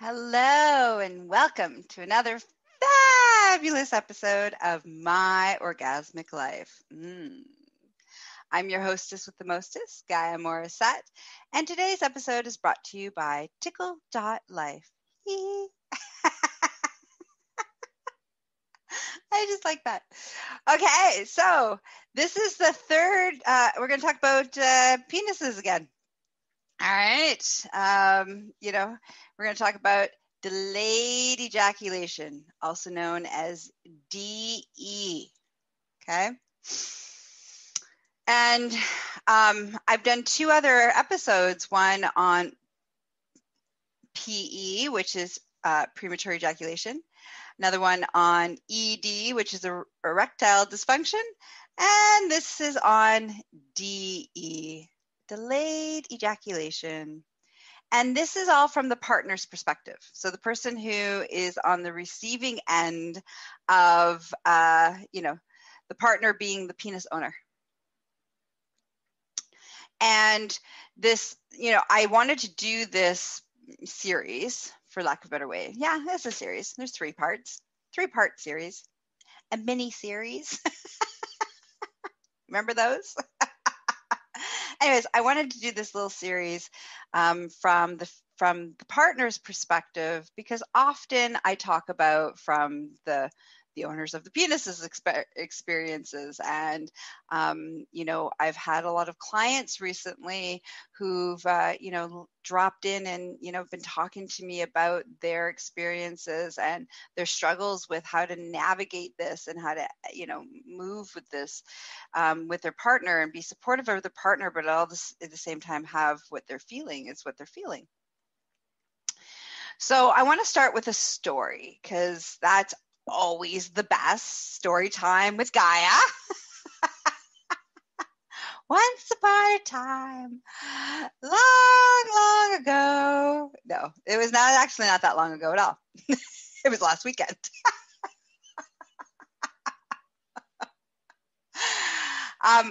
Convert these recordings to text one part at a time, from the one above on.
Hello and welcome to another fabulous episode of My Orgasmic Life. I'm your hostess with the mostest, Gaia Morrissette, and today's episode is brought to you by ticklelife. I just like that. Okay, so this is the third, we're going to talk about penises again. All right. We're going to talk about delayed ejaculation, also known as DE. Okay. And I've done two other episodes, one on PE, which is premature ejaculation, another one on ED, which is erectile dysfunction, and this is on DE. Delayed ejaculation. And this is all from the partner's perspective. So the person who is on the receiving end of, the partner being the penis owner. And this, I wanted to do this series, for lack of a better way. Yeah, it's a series. There's 3 parts, 3-part series, a mini series. Remember those? Anyways, I wanted to do this little series from the partner's perspective, because often I talk about from the owners of the penises experiences. And, I've had a lot of clients recently who've, dropped in and, been talking to me about their experiences and their struggles with how to navigate this and how to, move with this with their partner and be supportive of their partner, but all this at the same time have what they're feeling is what they're feeling. So I want to start with a story, because that's always the best. Story time with Gaia. Once upon a time, long ago. No, it was not that long ago at all. It was last weekend.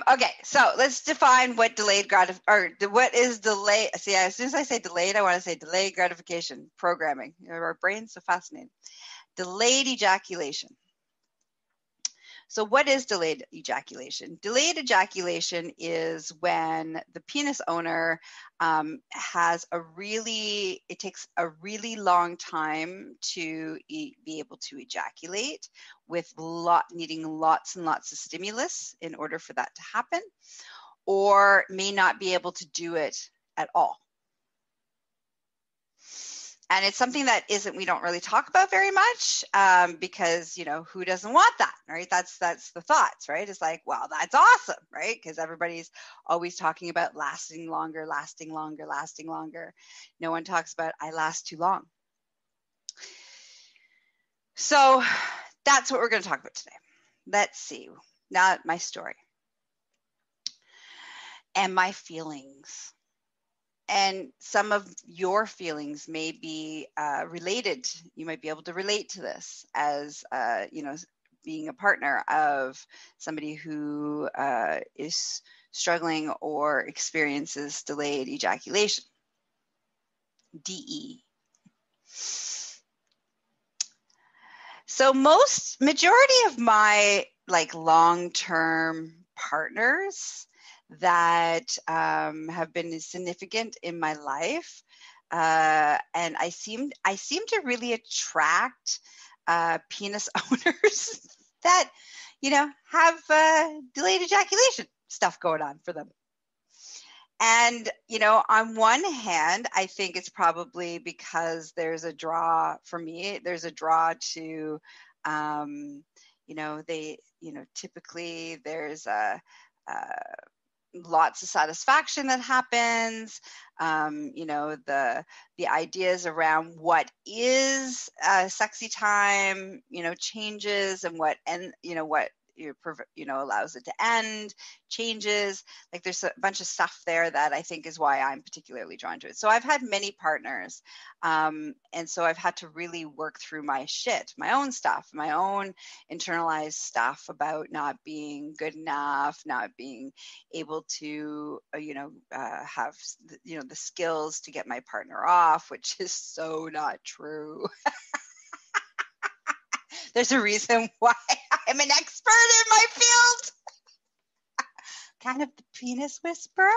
Okay, so let's define what what is delay. See, as soon as I say delayed, I want to say delayed gratification programming. Our brain's so fascinating. Delayed ejaculation. So what is delayed ejaculation? Delayed ejaculation is when the penis owner it takes a really long time to be able to ejaculate, with needing lots and lots of stimulus in order for that to happen, or may not be able to do it at all. And it's something that we don't really talk about very much, because, who doesn't want that, right? That's the thoughts, right? It's like, well, that's awesome, right? Because everybody's always talking about lasting longer. No one talks about, I last too long. So that's what we're going to talk about today. Let's see. Now my story and my feelings. And some of your feelings may be related. You might be able to relate to this as, being a partner of somebody who is struggling or experiences delayed ejaculation, DE. So majority of my long-term partners that have been significant in my life, and I seem to really attract penis owners that have delayed ejaculation stuff going on for them. And on one hand, I think it's probably because there's a draw for me. There's a draw to typically there's lots of satisfaction that happens. The ideas around what is sexy time, changes, and what allows it to end, changes. Like there's a bunch of stuff there that I think is why I'm particularly drawn to it. So I've had many partners. And so I've had to really work through my shit, my own stuff, my own internalized stuff about not being good enough, not being able to, have, the skills to get my partner off, which is so not true. There's a reason why I'm an expert in my field. Kind of the penis whisperer.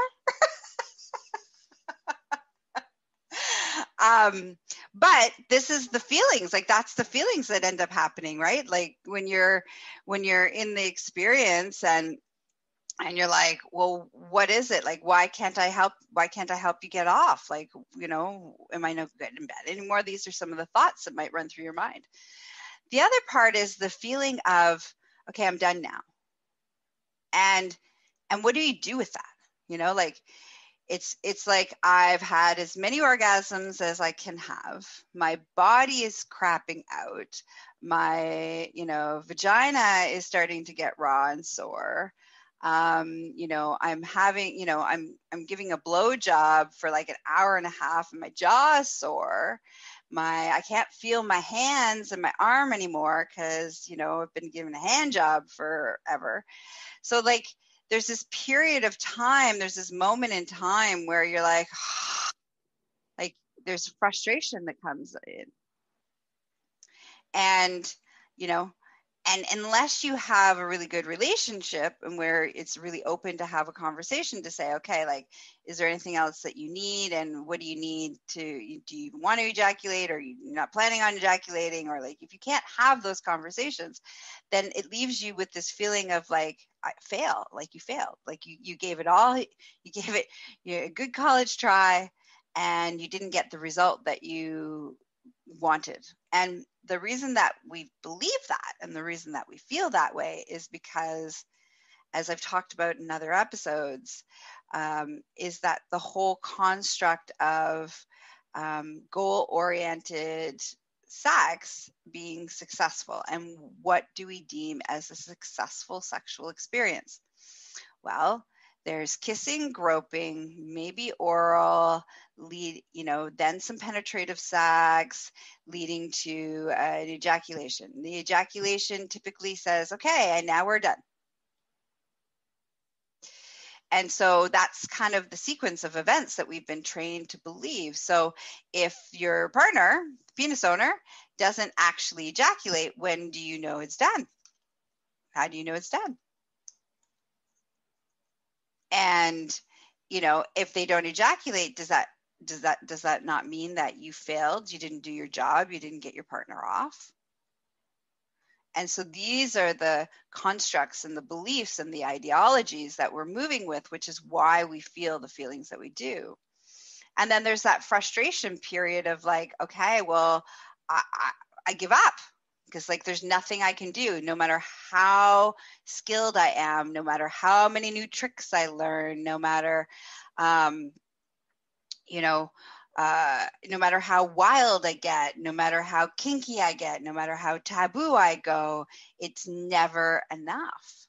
But this is the feelings, like that's the feelings that end up happening, right? Like when you're in the experience and you're like, well, what is it? Like, why can't I help you get off? Like, am I no good in bed anymore? These are some of the thoughts that might run through your mind. The other part is the feeling of, okay, I'm done now. And what do you do with that? Like it's like I've had as many orgasms as I can have. My body is crapping out. My, vagina is starting to get raw and sore. I'm having, I'm giving a blowjob for like an hour and a half and my jaw is sore. I can't feel my hands and my arm anymore because, I've been given a hand job forever. So like, there's this period of time, there's this moment in time where you're like there's frustration that comes in. And, and unless you have a really good relationship and where it's really open to have a conversation to say, okay, like, is there anything else that you need? And what do you need do you want to ejaculate? Or are you not planning on ejaculating? Or like, if you can't have those conversations, then it leaves you with this feeling of like, I fail, like you failed, like you gave it all, you gave it a good college try and you didn't get the result that you wanted. And the reason that we believe that and the reason that we feel that way is because, as I've talked about in other episodes, is that the whole construct of goal-oriented sex being successful. And what do we deem as a successful sexual experience? Well, there's kissing, groping, maybe oral, then some penetrative sex leading to an ejaculation. The ejaculation typically says, okay, and now we're done. And so that's kind of the sequence of events that we've been trained to believe. So if your partner, penis owner, doesn't actually ejaculate, when do you know it's done? How do you know it's done? And, if they don't ejaculate, does that not mean that you failed? You didn't do your job. You didn't get your partner off. And so these are the constructs and the beliefs and the ideologies that we're moving with, which is why we feel the feelings that we do. And then there's that frustration period of like, okay, well, I give up. Because like there's nothing I can do, no matter how skilled I am, no matter how many new tricks I learn, no matter, no matter how wild I get, no matter how kinky I get, no matter how taboo I go, it's never enough.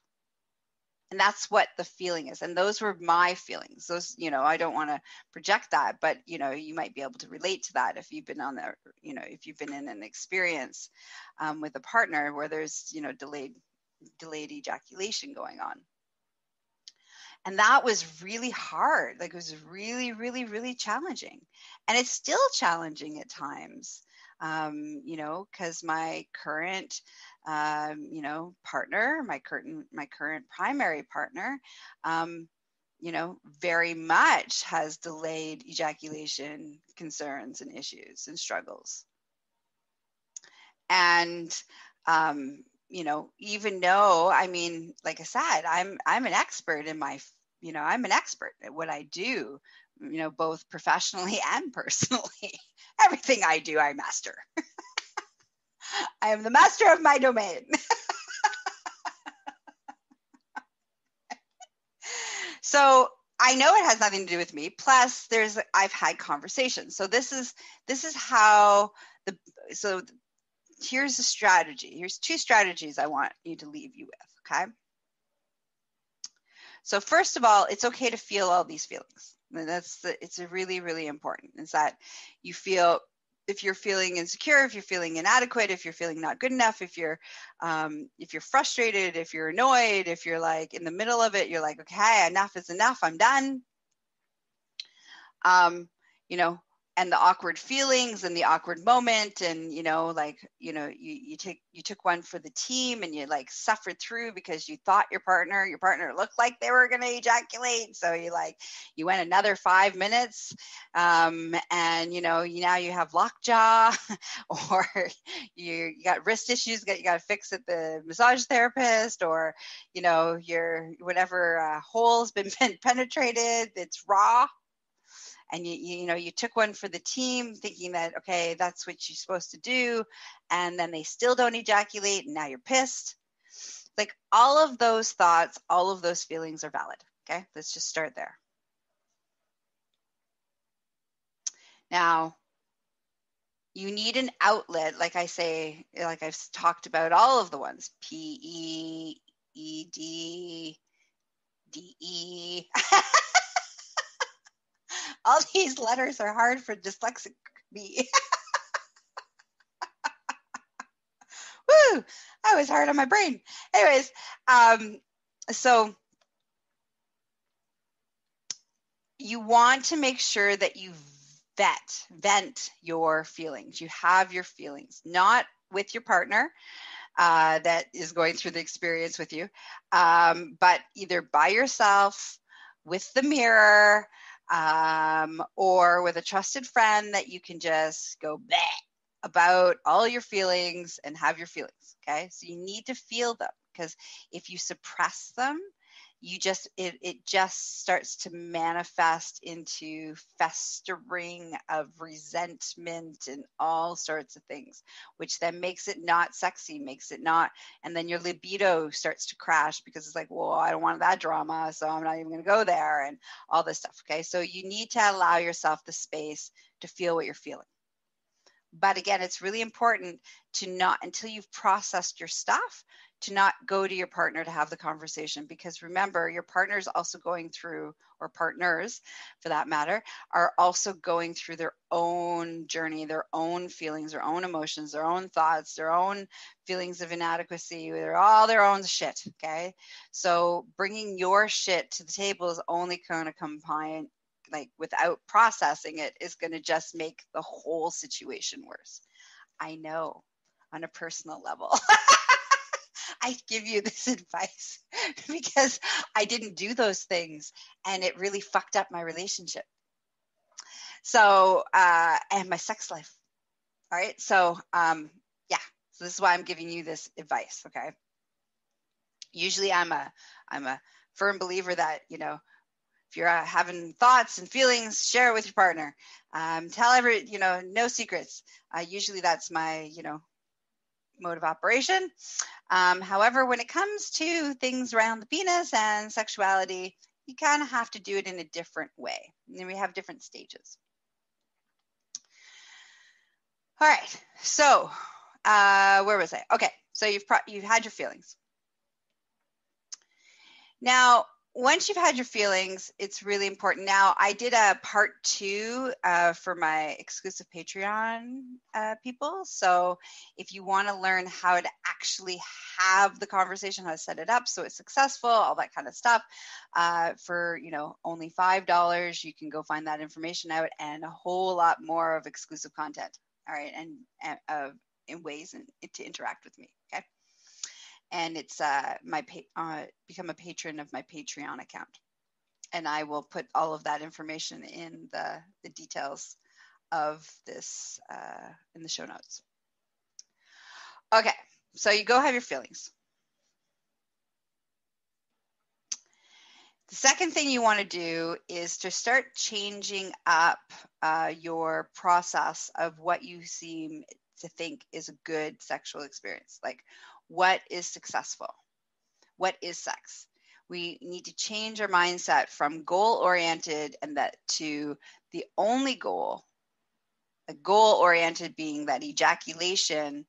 And that's what the feeling is. And those were my feelings. Those, I don't want to project that, but, you might be able to relate to that if you've been on there, if you've been in an experience with a partner where there's, delayed ejaculation going on. And that was really hard. Like it was really, really, really challenging. And it's still challenging at times, because my current partner, my current primary partner, very much has delayed ejaculation concerns and issues and struggles. And, even though, like I said, I'm an expert in I'm an expert at what I do, both professionally and personally. Everything I do, I master. I am the master of my domain. So I know it has nothing to do with me. Plus, I've had conversations. So this is how here's a strategy. Here's two strategies I want you to leave you with. Okay. So first of all, it's okay to feel all these feelings. And it's a really, really important, is that you feel, if you're feeling insecure, if you're feeling inadequate, if you're feeling not good enough, if you're frustrated, if you're annoyed, if you're like in the middle of it, you're like, okay, enough is enough, I'm done. You know, and the awkward feelings and the awkward moment, and you took one for the team, and you like suffered through because you thought your partner looked like they were going to ejaculate, so you went another 5 minutes, and now you have lockjaw, or you got wrist issues you got to fix at the massage therapist, or your whatever hole's been penetrated, it's raw. And you took one for the team thinking that, okay, that's what you're supposed to do. And then they still don't ejaculate. And now you're pissed. Like, all of those thoughts, all of those feelings are valid. Okay. Let's just start there. Now, you need an outlet. Like I say, like I've talked about all of the ones, PEED, DE. All these letters are hard for dyslexic me. Woo! I was hard on my brain. Anyways, so you want to make sure that you vent your feelings. You have your feelings, not with your partner that is going through the experience with you, but either by yourself, with the mirror, or with a trusted friend that you can just go bleh about all your feelings and have your feelings. Okay. So you need to feel them, because if you suppress them, it just starts to manifest into festering of resentment and all sorts of things, which then makes it not sexy, and then your libido starts to crash, because it's like, well, I don't want that drama, so I'm not even going to go there, and all this stuff. Okay. So you need to allow yourself the space to feel what you're feeling. But again, it's really important to not, until you've processed your stuff, to not go to your partner to have the conversation, because remember, your partner is also going through, or partners for that matter, are also going through their own journey, their own feelings, their own emotions, their own thoughts, their own feelings of inadequacy, they're all their own shit. Okay. So bringing your shit to the table is only going to combine, like, without processing it, is going to just make the whole situation worse. I know, on a personal level. I give you this advice because I didn't do those things, and it really fucked up my relationship. So, and my sex life. All right. So, yeah. So this is why I'm giving you this advice. Okay. Usually I'm a firm believer that, if you're having thoughts and feelings, share it with your partner. Tell no secrets. Usually that's my, mode of operation. However, when it comes to things around the penis and sexuality, you kind of have to do it in a different way. And we have different stages. All right. So, where was I? Okay. So you've had your feelings. Now, once you've had your feelings, it's really important. Now, I did a part 2 for my exclusive Patreon people. So if you want to learn how to actually have the conversation, how to set it up so it's successful, all that kind of stuff, for, only $5, you can go find that information out, and a whole lot more of exclusive content. All right. And in ways to interact with me. Okay. And it's become a patron of my Patreon account. And I will put all of that information in the details of this in the show notes. Okay, so you go have your feelings. The second thing you want to do is to start changing up your process of what you seem to think is a good sexual experience. Like, what is successful? What is sex? We need to change our mindset from goal-oriented and that to the only goal, a goal-oriented being that ejaculation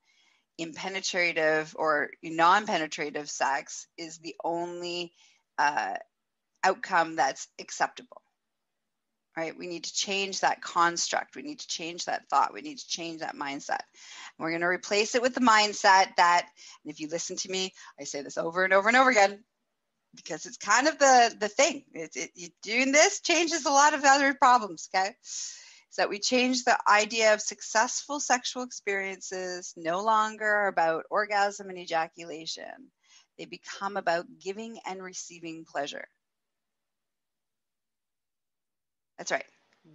impenetrative or non-penetrative sex is the only outcome that's acceptable, right? We need to change that construct. We need to change that thought. We need to change that mindset. And we're going to replace it with the mindset that, and if you listen to me, I say this over and over and over again, because it's kind of the thing. Doing this changes a lot of other problems, okay? So that we change the idea of successful sexual experiences no longer about orgasm and ejaculation. They become about giving and receiving pleasure. That's right.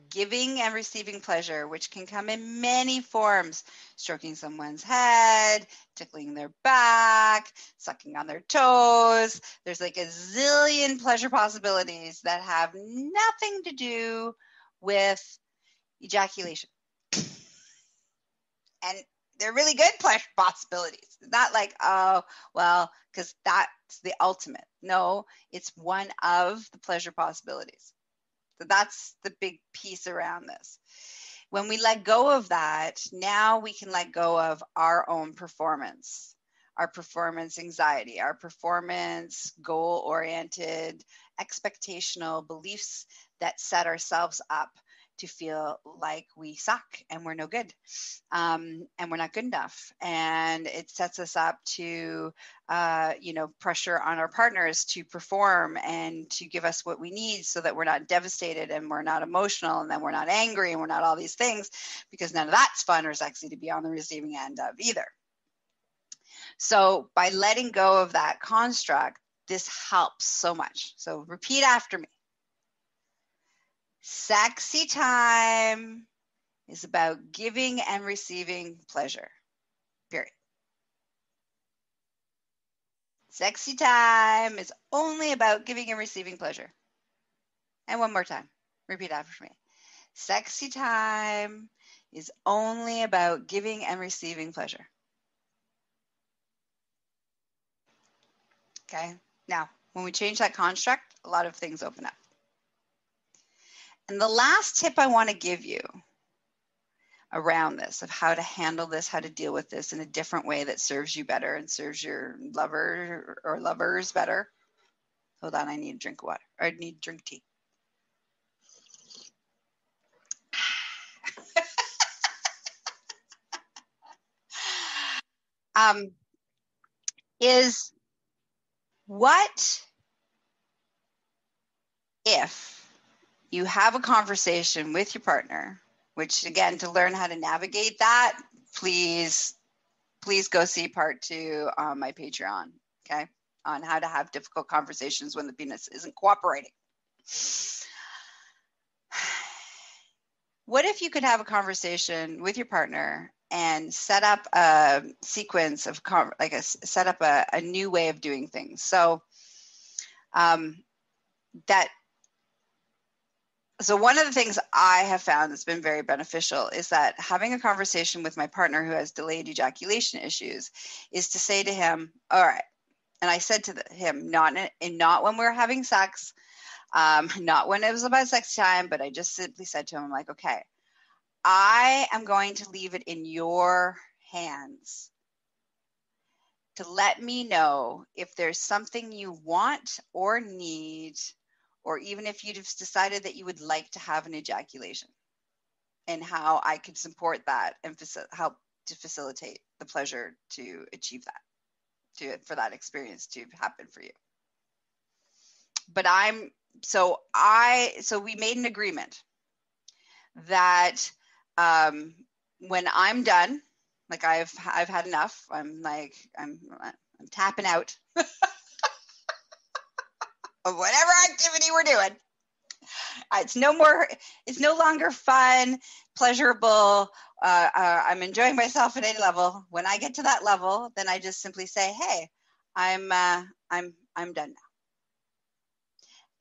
Giving and receiving pleasure, which can come in many forms: stroking someone's head, tickling their back, sucking on their toes. There's like a zillion pleasure possibilities that have nothing to do with ejaculation. And they're really good pleasure possibilities. It's not like, oh, well, because that's the ultimate. No, it's one of the pleasure possibilities. So that's the big piece around this. When we let go of that, now we can let go of our own performance, our performance anxiety, our performance goal-oriented, expectational beliefs that set ourselves up to feel like we suck and we're no good, and we're not good enough. And it sets us up to, pressure on our partners to perform and to give us what we need so that we're not devastated and we're not emotional and then we're not angry and we're not all these things, because none of that's fun or sexy to be on the receiving end of either. So by letting go of that construct, this helps so much. So repeat after me. Sexy time is about giving and receiving pleasure, period. Sexy time is only about giving and receiving pleasure. And one more time, repeat after me. Sexy time is only about giving and receiving pleasure. Okay, now when we change that construct, a lot of things open up. And the last tip I want to give you around this, of how to handle this, how to deal with this in a different way that serves you better and serves your lover or lovers better. Hold on, I need a drink of water, or I need to drink tea. Is what if you have a conversation with your partner, which again, to learn how to navigate that, please go see part 2 on my Patreon, okay? On how to have difficult conversations when the penis isn't cooperating. What if you could have a conversation with your partner and set up a sequence of, set up a new way of doing things? So So one of the things I have found that's been very beneficial is that having a conversation with my partner who has delayed ejaculation issues is to say to him, all right, and I said to him, not when we were having sex, not when it was about sex time, but I just simply said to him, I'm like, okay, I am going to leave it in your hands to let me know if there's something you want or need, or even if you've decided that you would like to have an ejaculation, and how I could support that and help to facilitate the pleasure to achieve that, for that experience to happen for you. But so we made an agreement that when I'm done, like I've had enough, I'm tapping out of whatever activity we're doing. It's no longer fun, pleasurable. I'm enjoying myself at any level. When I get to that level, then I just simply say, hey, I'm done now.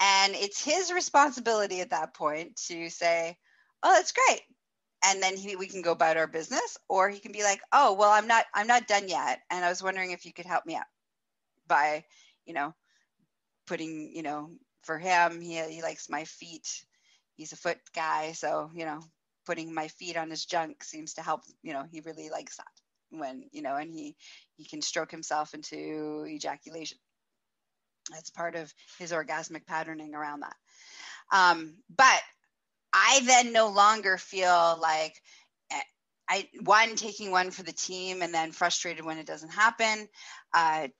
And it's his responsibility at that point to say, oh, that's great. And then we can go about our business, or he can be like, oh, well, I'm not done yet. And I was wondering if you could help me out by, putting, for him, he likes my feet. He's a foot guy. So, putting my feet on his junk seems to help, he really likes that. when, and he can stroke himself into ejaculation. That's part of his orgasmic patterning around that. But I then no longer feel like taking one for the team and then frustrated when it doesn't happen.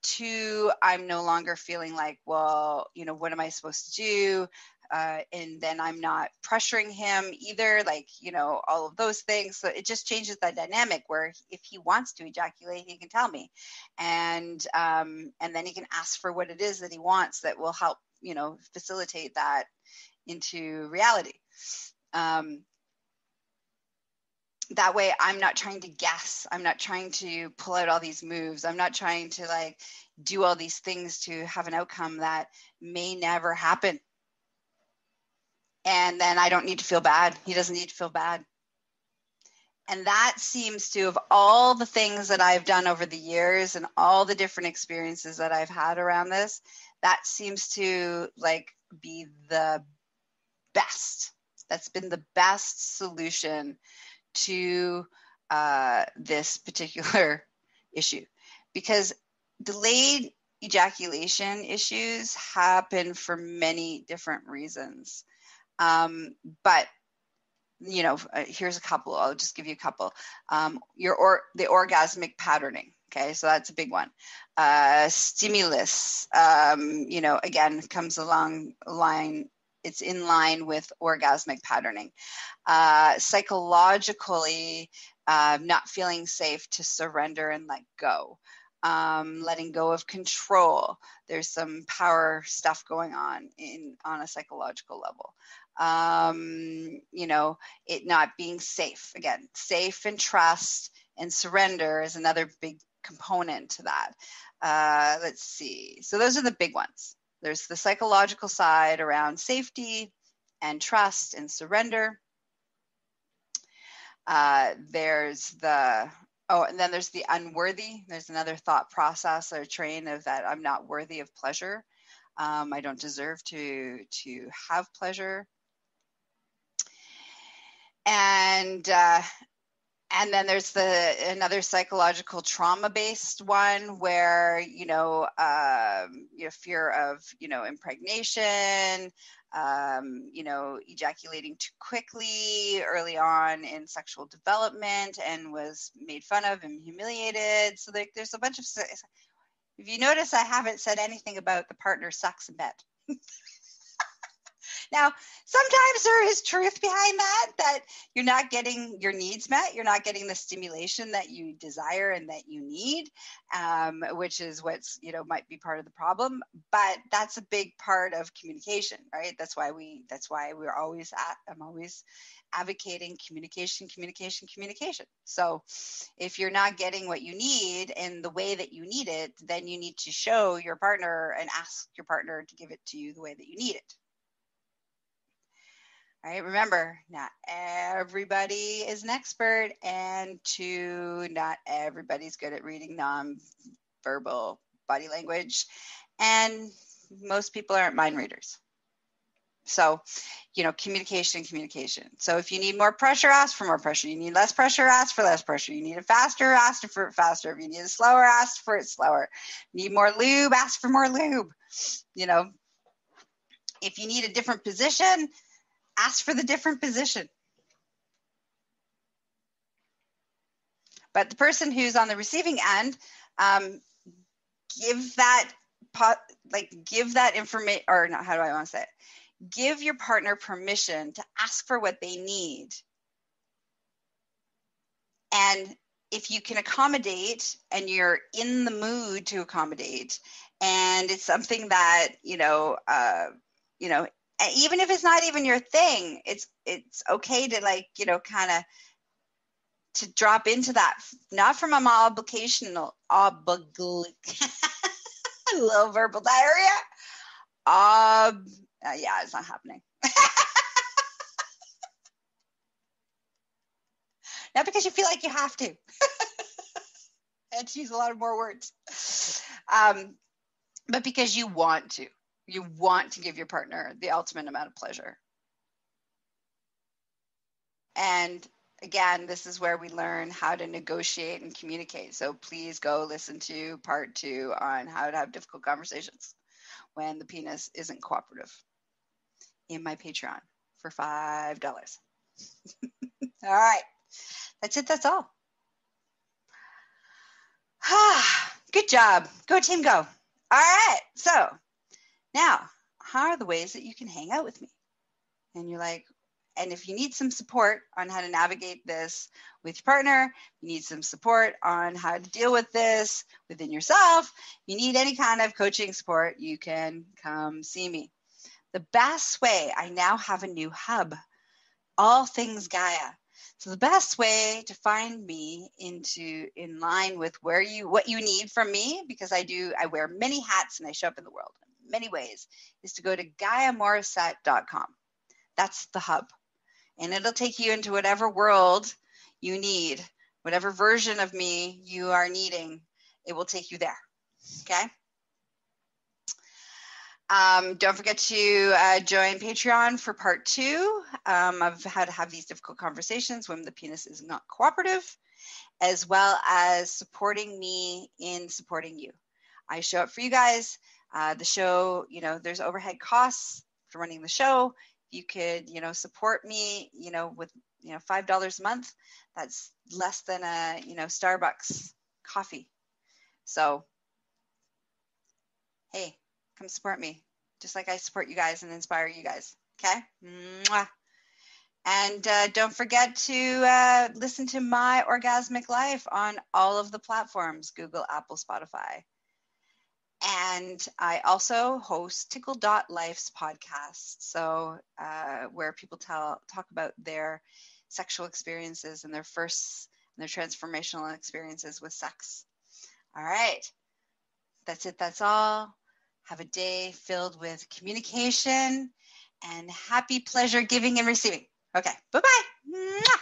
Two, I'm no longer feeling like, well, what am I supposed to do? And then I'm not pressuring him either, like, all of those things. So it just changes that dynamic where if he wants to ejaculate, he can tell me. And then he can ask for what it is that he wants that will help, facilitate that into reality. That way I'm not trying to guess. I'm not trying to pull out all these moves. I'm not trying to like do all these things to have an outcome that may never happen. And then I don't need to feel bad. He doesn't need to feel bad. And that seems to, of all the things that I've done over the years and all the different experiences that I've had around this, that seems to like be the best. That's been the best solution to this particular issue, because delayed ejaculation issues happen for many different reasons. But here's a couple. I'll just give you a couple. The orgasmic patterning. Okay, so that's a big one. Stimulus, again, comes along line. It's in line with orgasmic patterning. Psychologically, not feeling safe to surrender and let go. Letting go of control. There's some power stuff going on a psychological level. It not being safe. Again, safe and trust and surrender is another big component to that. Let's see. So those are the big ones. There's the psychological side around safety and trust and surrender. And then there's the unworthy. There's another thought process or train of that I'm not worthy of pleasure. I don't deserve to have pleasure. And then there's another psychological trauma-based one where, fear of, impregnation, ejaculating too quickly early on in sexual development and was made fun of and humiliated. So there's a bunch of, if you notice, I haven't said anything about the partner sex in bed. Now, sometimes there is truth behind that you're not getting your needs met. You're not getting the stimulation that you desire and that you need, which is what's, might be part of the problem. But that's a big part of communication, right? That's why I'm always advocating communication. So if you're not getting what you need in the way that you need it, then you need to show your partner and ask your partner to give it to you the way that you need it. All right, remember, not everybody is an expert, and not everybody's good at reading non-verbal body language, and most people aren't mind readers. So, communication. So if you need more pressure, ask for more pressure. You need less pressure, ask for less pressure. You need it faster, ask for it faster. If you need it slower, ask for it slower. Need more lube, ask for more lube. If you need a different position, ask for the different position. But the person who's on the receiving end, give that information, or not, how do I want to say it? Give your partner permission to ask for what they need. And if you can accommodate and you're in the mood to accommodate, and it's something that, even if it's not even your thing, it's okay to to drop into that, not from an obligational, a little verbal diarrhea. Yeah, it's not happening. Not because you feel like you have to. I had to use a lot of more words. But because you want to. You want to give your partner the ultimate amount of pleasure. And again, this is where we learn how to negotiate and communicate. So please go listen to part 2 on how to have difficult conversations when the penis isn't cooperative in my Patreon for $5. All right. That's it. That's all. Good job. Go team, go. All right. So now, how are the ways that you can hang out with me? And you're like, and if you need some support on how to navigate this with your partner, you need some support on how to deal with this within yourself, you need any kind of coaching support, you can come see me. The best way, I now have a new hub, All Things Gaia. So the best way to find me in line with what you need from me, because I wear many hats and I show up in the world in many ways, is to go to gaiamorrissette.com. That's the hub. And it'll take you into whatever world you need, whatever version of me you are needing, it will take you there. Okay? Don't forget to join Patreon for part 2 of how to have these difficult conversations when the penis is not cooperative, as well as supporting me in supporting you. I show up for you guys. The show, there's overhead costs for running the show. You could, support me, with, $5 a month. That's less than a, Starbucks coffee. So, hey, come support me, just like I support you guys and inspire you guys. Okay? Mwah. And don't forget to listen to my Orgasmic Life on all of the platforms, Google, Apple, Spotify. And I also host ticklelife's podcast, so where people talk about their sexual experiences and their transformational experiences with sex. All right. That's it. That's all. Have a day filled with communication and happy pleasure giving and receiving. Okay. Bye-bye. Mwah.